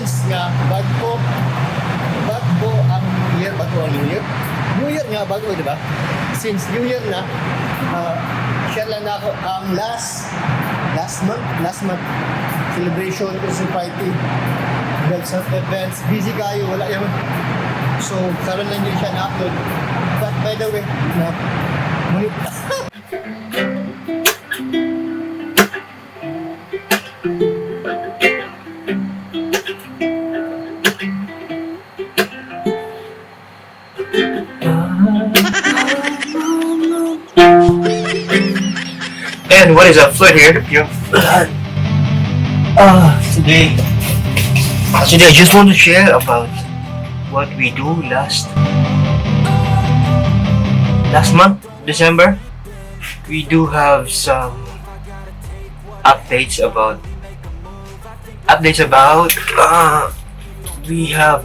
since nga bago ang year, bago ang New Year. New Year nga bago, di ba? Since New Year na, share lang na ako ang last month celebration Christmas party. Dahil sa events, busy kayo, wala yung so karon lang din siya na-upload. But by the way, ngunit And what is up, Floyd here? Today I just want to share about what we do last month, December. We do have some updates about we have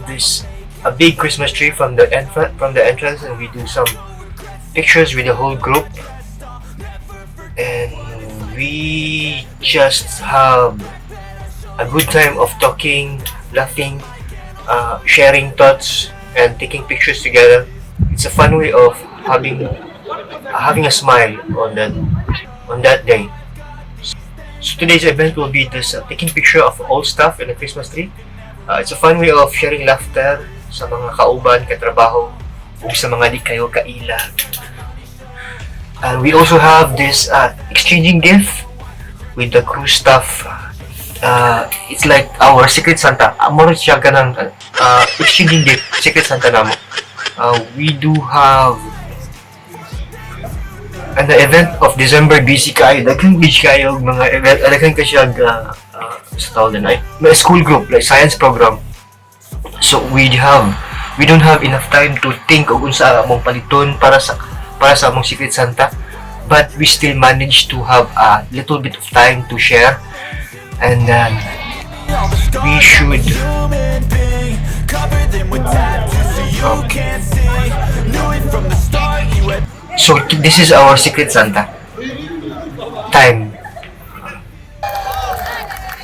a big Christmas tree from the entrance, and we do some pictures with the whole group, and we just have a good time of talking, laughing, sharing thoughts, and taking pictures together. It's a fun way of having a smile on that day. So today's event will be this taking picture of all stuff in the Christmas tree. It's a fun way of sharing laughter sa mga kauban, katrabaho, o sa mga di kayo kaila. And we also have this exchanging gift with the crew staff. It's like our Secret Santa. More siya ganang exchanging gift, Secret Santa namo. We do have an event of December, busy kayo. Daghang busy kayo mga event. Daghang kasi sa tawag na may school group, like science program. So we don't have enough time to think of unsa among paliton para sa among Secret Santa, but we still manage to have a little bit of time to share, and we should so this is our Secret Santa time.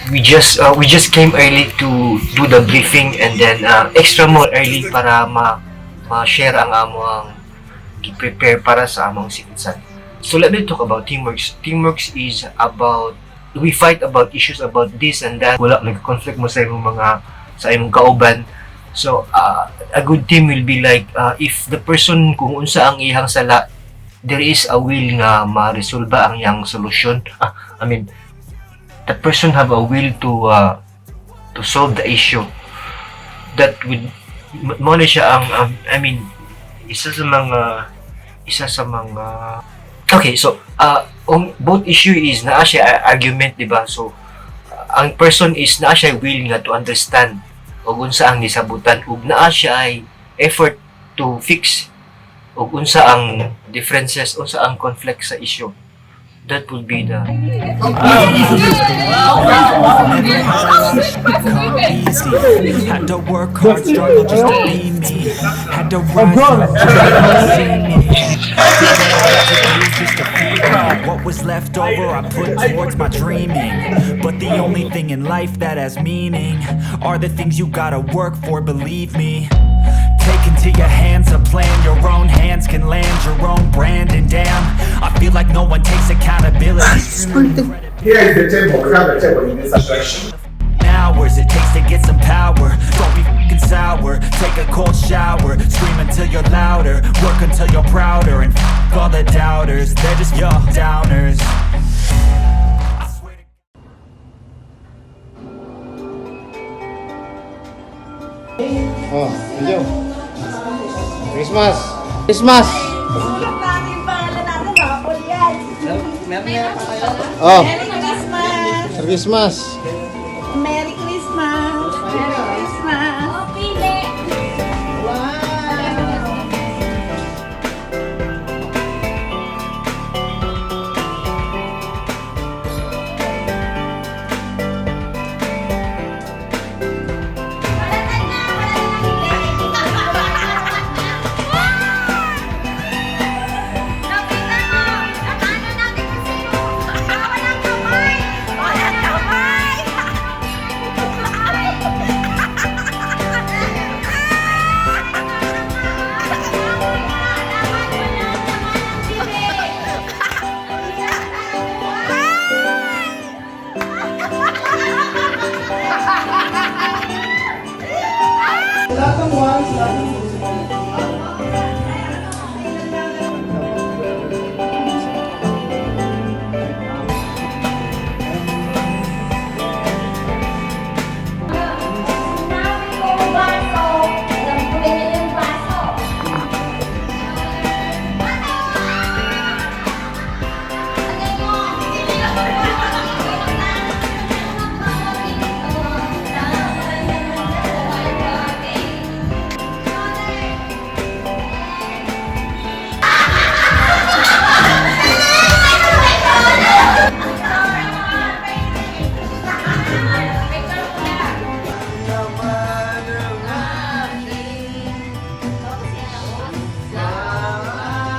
We just came early to do the briefing, and then extra more early para ma-share ang among i-prepare para sa among Secret Santa. So let me talk about teamworks. Teamworks is about we fight about issues about this and that. Wala nag-conflict mo sa imong kauban. So a good team will be like if the person kung unsa ang iyang sala, there is a will nga ma-resolba ang iyang solution. The person have a will to solve the issue. That would mo na siya ang isa sa mga okay, so both issue is naa siya argument, di ba? So ang person is naa siya will nga to understand ug unsa ang nisabutan, ug naa siya ay effort to fix ug unsa ang differences, unsa ang conflict sa issue. That would be the had to work hard, struggle just to be me. Had to rise up just to see me. Just to feed up what was left over, I put towards my dreaming. But the only thing in life that has meaning are the things you gotta work for, believe me. Take into your hands a plan, your own hands can land your own brand, and damn, I feel like no one takes accountability. Here is the table, grab the table in this direction. Hours it takes to get some power. Don't be fucking sour. Take a cold shower. Scream until you're louder. Work until you're prouder. And all the doubters, they're just your downers. oh, hello. Christmas. Oh, Christmas. Merry Christmas! Merry Christmas!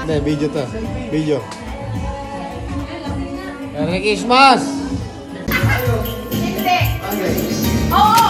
Hindi, video to. Video. Merry Christmas! Hindi. Oo!